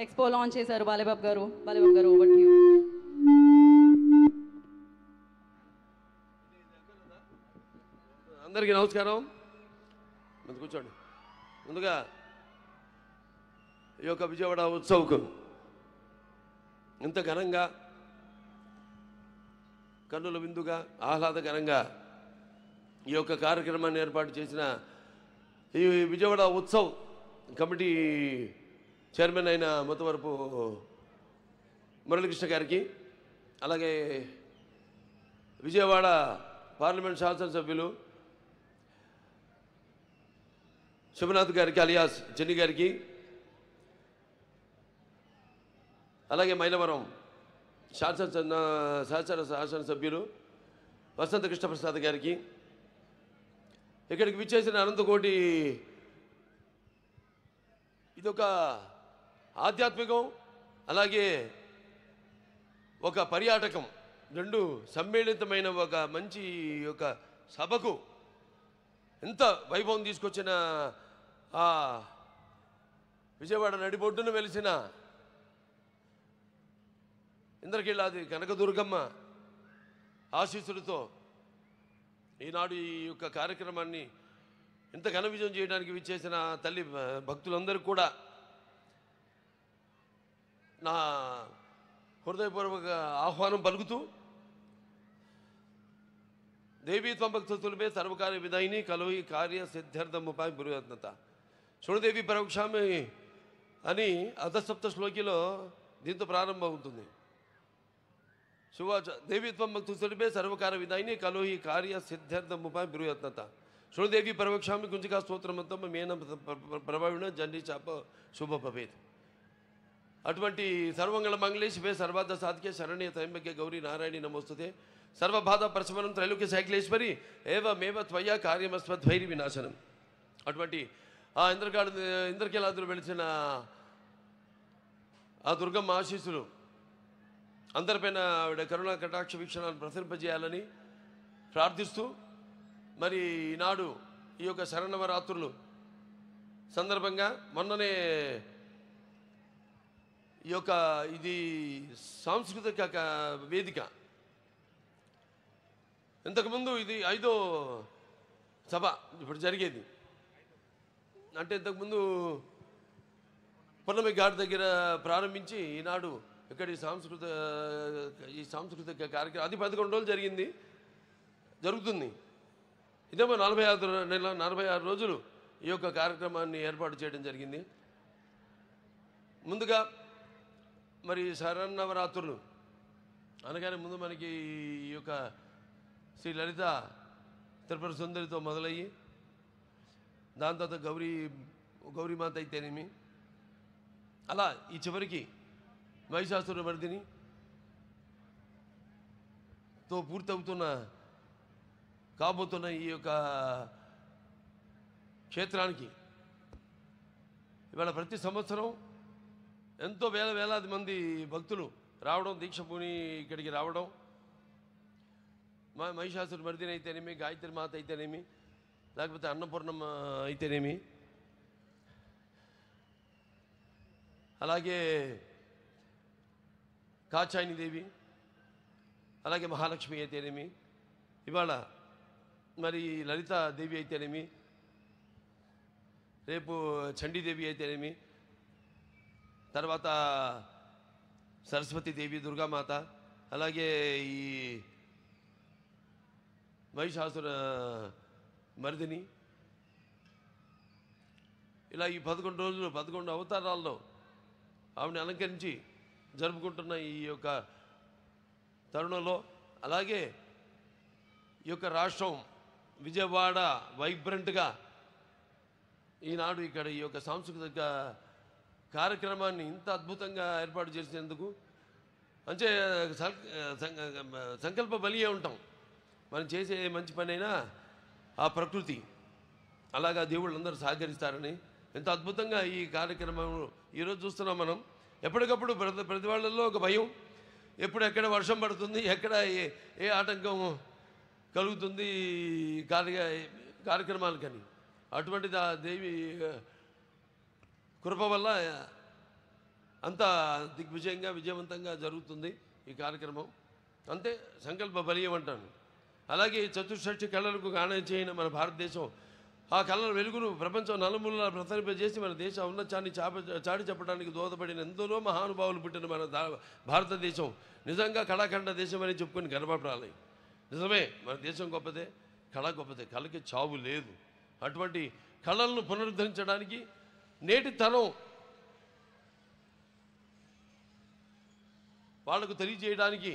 Expo launch చేశారు బాలేబాబు గారు. Over to you. అందరికీ నమస్కారం. కూర్చోండి. ముందుగా ఈ యొక్క విజయవాడ ఉత్సవ్కు ఇంత ఘనంగా, కన్నుల విందుగా, ఆహ్లాదకరంగా ఈ యొక్క కార్యక్రమాన్ని ఏర్పాటు చేసిన ఈ విజయవాడ ఉత్సవ్ కమిటీ చైర్మన్ అయిన మొత్తవరపు మురళీకృష్ణ గారికి, అలాగే విజయవాడ పార్లమెంట్ శాసనసభ్యులు శివనాథ్ గారికి అలియాస్ చెన్ని గారికి, అలాగే మైలవరం శాసనసభ్యులు వసంత కృష్ణప్రసాద్ గారికి, ఇక్కడికి విచ్చేసిన అనంతకోటి, ఇదొక ఆధ్యాత్మికం అలాగే ఒక పర్యాటకం రెండు సమ్మేళితమైన ఒక మంచి ఒక సభకు ఎంత వైభవం తీసుకొచ్చిన ఆ విజయవాడ నడిబొడ్డున వెలిసిన ఇంద్రకీలాది కనకదుర్గమ్మ ఆశీస్సులతో ఈనాడు ఈ యొక్క కార్యక్రమాన్ని ఇంత ఘన విజయం చేయడానికి విచ్చేసిన తల్లి భక్తులందరికీ కూడా నా హృదయపూర్వక ఆహ్వానం పలుకుతూ, దేవీ త్వంభక్తులమే సర్వకార్య విధాయిని కలువి కార్య సిద్ధార్థముపాయ గురుయత్నత శృణుదేవి పరోక్షామి అని అధసప్త శ్లోకిలో దీంతో ప్రారంభం అవుతుంది. శువాచ దేవీ త్వంభక్తులమే సర్వకార్య విధాయిని కలువి కార్య సిద్ధార్థముపాయ గురుయత్నత శృణుదేవి పరోక్షామి కుంజికా స్తోత్రమంతం మేన ప్రభావిణ జండి చాప శుభ భవేత్. అటువంటి సర్వమంగళ మంగళే శివే సర్వార్థ సాధికే శరణ్య త్రయంబకే గౌరీ నారాయణి నమోస్తుతే సర్వబాధ ప్రశమనం త్రైలోక్య శైక్లేశ్వరి ఏవమేవ త్వయా కార్యమస్మద్వైరి వినాశనం. అటువంటి ఆ ఇంద్రకీలాదులు వెలిసిన ఆ దుర్గమ్మ ఆశీస్సులు అందరిపైన ఆవిడ కరుణా కటాక్ష వీక్షణాలను ప్రసరింపజేయాలని ప్రార్థిస్తూ, మరి ఈనాడు ఈ యొక్క శరన్నవరాత్రులు సందర్భంగా మొన్ననే ఈ యొక్క ఇది సాంస్కృతిక వేదిక, ఇంతకుముందు ఇది 5వ సభ ఇప్పుడు జరిగేది. అంటే ఇంతకుముందు పున్నమి ఘాట్ దగ్గర ప్రారంభించి ఈనాడు ఇక్కడ ఈ సాంస్కృతిక కార్యక్రమం అది 11 రోజులు జరుగుతుంది. ఇదేమో 46 రోజులు ఈ యొక్క కార్యక్రమాన్ని ఏర్పాటు చేయడం జరిగింది. ముందుగా మరి శరన్నవరాత్రులు అనగానే ముందు మనకి ఈ యొక్క శ్రీ లలిత త్రిపుర సుందరితో మొదలయ్యి దాని తర్వాత గౌరీమాత అయితేనేమి, అలా ఈ చివరికి మహిషాసుర మర్దినితో కాబోతున్న ఈ యొక్క క్షేత్రానికి ఇవాళ ప్రతి సంవత్సరం ఎంతో వేలాది మంది భక్తులు రావడం, దీక్ష పూని ఇక్కడికి రావడం, మహిషాసుర మర్దిని అయితేనేమి, గాయత్రి మాత అయితేనేమి, లేకపోతే అన్నపూర్ణమ్మ అయితేనేమి, అలాగే కాచాయిని దేవి, అలాగే మహాలక్ష్మి అయితేనేమి, ఇవాళ మరి లలిత దేవి అయితేనేమి, రేపు చండీదేవి అయితేనేమి, తర్వాత సరస్వతీదేవి, దుర్గామాత, అలాగే ఈ మహిషాసుర మర్దిని, ఇలా ఈ 11 రోజులు 11 అవతారాల్లో ఆవిడని అలంకరించి జరుపుకుంటున్న ఈ యొక్క తరుణంలో, అలాగే ఈ యొక్క రాష్ట్రం విజయవాడ వైబ్రెంట్గా ఈనాడు ఇక్కడ ఈ యొక్క సాంస్కృతిక కార్యక్రమాన్ని ఇంత అద్భుతంగా ఏర్పాటు చేసినందుకు అంటే సంకల్ప బలియే ఉంటాం. మనం చేసే మంచి పనైనా ఆ ప్రకృతి అలాగా దేవుళ్ళందరూ సహకరిస్తారని ఎంత అద్భుతంగా ఈ కార్యక్రమం ఈరోజు చూస్తున్నాం మనం. ఎప్పటికప్పుడు ప్రతి వాళ్ళల్లో ఒక భయం, ఎప్పుడు ఎక్కడ వర్షం పడుతుంది, ఎక్కడ ఏ ఆటంకం కలుగుతుంది కార్యక్రమాలకని. అటువంటి దేవి కృప వల్ల అంత దిగ్విజయంగా విజయవంతంగా జరుగుతుంది ఈ కార్యక్రమం. అంతే, సంకల్ప బలీయం అంటాను. అలాగే చతుషష్ఠి కళలకు గానం చేయని మన భారతదేశం ఆ కళల వెలుగును ప్రపంచం నలుమూలలా ప్రసరింపజేసి మన దేశ ఔన్నత్యాన్ని చాటి చెప్పడానికి దోహదపడిన ఎందరో మహానుభావులు పుట్టిన మన భారతదేశం నిజంగా కళాఖండ దేశం అని చెప్పుకొని గర్వపడాలి. నిజమే, మన దేశం గొప్పదే, కళ గొప్పదే, కళకి చావు లేదు. అటువంటి కళలను పునరుద్ధరించడానికి నేటి తరం వాళ్లకు తెలియజేయడానికి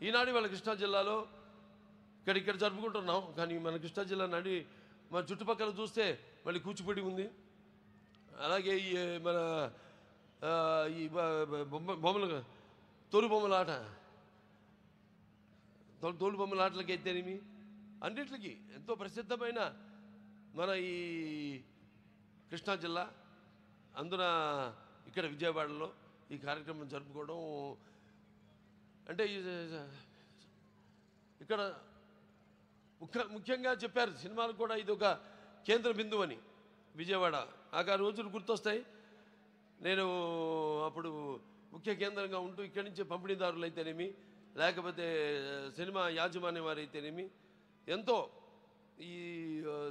ఈనాడు వాళ్ళ కృష్ణా జిల్లాలో ఇక్కడ జరుపుకుంటున్నాం. కానీ మన కృష్ణా జిల్లా నడి మన చుట్టుపక్కల చూస్తే మళ్ళీ కూచిపూడి ఉంది. అలాగే ఈ మన ఈ బొమ్మలు తోలు బొమ్మలాట, తోలు బొమ్మలాటలకి అయితేనేమి అన్నిటికీ ఎంతో ప్రసిద్ధమైన మన ఈ కృష్ణా జిల్లా. అందున ఇక్కడ విజయవాడలో ఈ కార్యక్రమం జరుపుకోవడం అంటే ఇక్కడ ముఖ్యంగా చెప్పారు సినిమాలకు కూడా ఇది ఒక కేంద్ర బిందువు అని. విజయవాడ ఆ రోజులు గుర్తొస్తాయి. నేను అప్పుడు ముఖ్య కేంద్రంగా ఉంటూ ఇక్కడి నుంచే పంపిణీదారులు అయితేనేమి, లేకపోతే సినిమా యాజమాన్యం వారు అయితేనేమి ఎంతో ఈ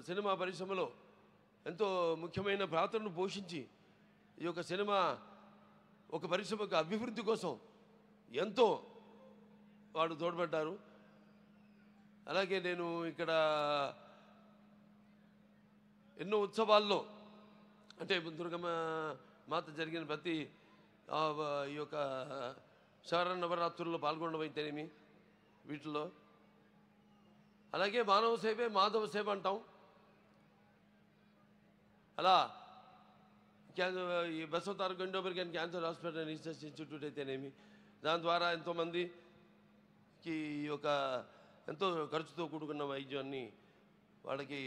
సినిమా పరిశ్రమలో ఎంతో ముఖ్యమైన పాత్రను పోషించి ఈ యొక్క సినిమా ఒక పరిశ్రమకు అభివృద్ధి కోసం ఎంతో వాడు తోడ్పడ్డారు. అలాగే నేను ఇక్కడ ఎన్నో ఉత్సవాల్లో అంటే దుర్గమ్మ మాత జరిగిన ప్రతి ఈ యొక్క శరన్నవరాత్రుల్లో పాల్గొనడం అయితేనేమి వీటిల్లో. అలాగే మానవ సేవే మాధవ సేవ అంటాం. అలా ఈ బసవతార గండోబర్ గారి cancer hospital and research institute అయితేనేమి దాని ద్వారా ఎంతోమందికి ఈ యొక్క ఎంతో ఖర్చుతో కూడుకున్న వైద్యాన్ని వాళ్ళకి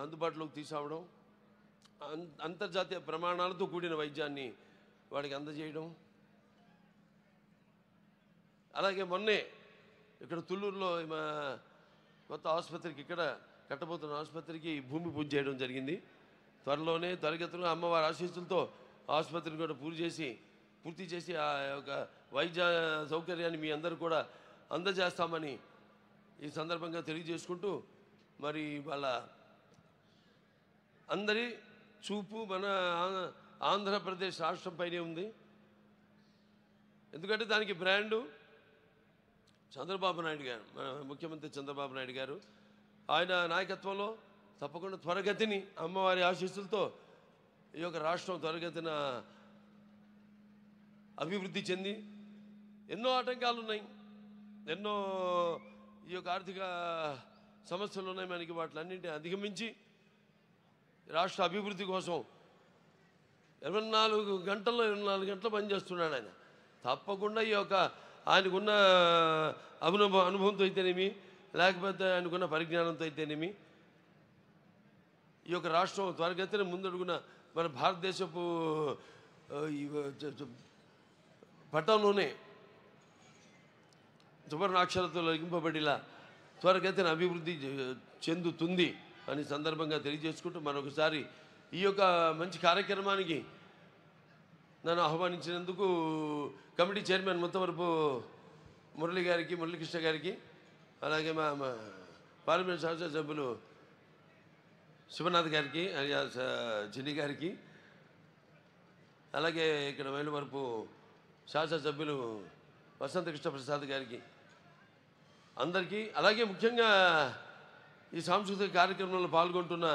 అందుబాటులోకి తీసుకురావడం, అంతర్జాతీయ ప్రమాణాలతో కూడిన వైద్యాన్ని వాడికి అందజేయడం. అలాగే మొన్నే ఇక్కడ తుళ్ళూరులో కొత్త ఆసుపత్రికి ఇక్కడ కట్టబోతున్న ఆసుపత్రికి భూమి పూజ చేయడం జరిగింది. త్వరలోనే త్వరిగతిలో అమ్మవారి ఆశీస్సులతో ఆసుపత్రిని కూడా పూర్తి చేసి ఆ యొక్క వైద్య సౌకర్యాన్ని మీ అందరూ కూడా అందజేస్తామని ఈ సందర్భంగా తెలియజేసుకుంటూ, మరి వాళ్ళ అందరి చూపు మన ఆంధ్రప్రదేశ్ రాష్ట్రంపైనే ఉంది. ఎందుకంటే దానికి బ్రాండు చంద్రబాబు నాయుడు గారు, మన ముఖ్యమంత్రి చంద్రబాబు నాయుడు గారు. ఆయన నాయకత్వంలో తప్పకుండా త్వరగతిని అమ్మవారి ఆశీస్సులతో ఈ యొక్క రాష్ట్రం త్వరగతిన అభివృద్ధి చెంది, ఎన్నో ఆటంకాలు ఉన్నాయి, ఎన్నో ఈ యొక్క ఆర్థిక సమస్యలు ఉన్నాయి మనకి, వాటిలన్నింటినీ అధిగమించి రాష్ట్ర అభివృద్ధి కోసం 24 గంటలు పనిచేస్తున్నాడు ఆయన. తప్పకుండా ఈ యొక్క ఆయనకున్న అనుభవంతో అయితేనేమి, లేకపోతే ఆయనకున్న పరిజ్ఞానంతో అయితేనేమి ఈ యొక్క రాష్ట్రం త్వరగతిన ముందడుగున మన భారతదేశపు పట్టణంలోనే సువర్ణాక్షరాలతో లిఖింపబడిలా త్వరగతిన అభివృద్ధి చెందుతుంది అని సందర్భంగా తెలియజేసుకుంటూ, మరొకసారి ఈ యొక్క మంచి కార్యక్రమానికి నన్ను ఆహ్వానించినందుకు కమిటీ చైర్మన్ ముత్తవరపు మురళీకృష్ణ గారికి, అలాగే మా పార్లమెంట్ శాసనసభ్యులు శివనాథ్ గారికి, చిన్ని గారికి, అలాగే ఇక్కడ మైలవరపు శాసనసభ్యులు వసంత కృష్ణ ప్రసాద్ గారికి, అందరికీ, అలాగే ముఖ్యంగా ఈ సాంస్కృతిక కార్యక్రమంలో పాల్గొంటున్న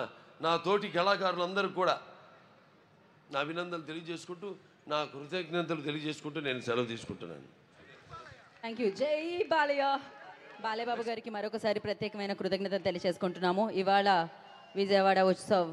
నా తోటి కళాకారులందరూ కూడా నా అభినందనలు తెలియజేసుకుంటూ, నా కృతజ్ఞతలు తెలియజేసుకుంటూ నేను సెలవు తీసుకుంటున్నాను. Thank you. జై బాలయ్య. బాలయ్య బాబు గారికి మరొకసారి ప్రత్యేకమైన కృతజ్ఞతలు తెలియజేసుకుంటున్నాము. ఇవాళ విజయవాడ ఉత్సవ్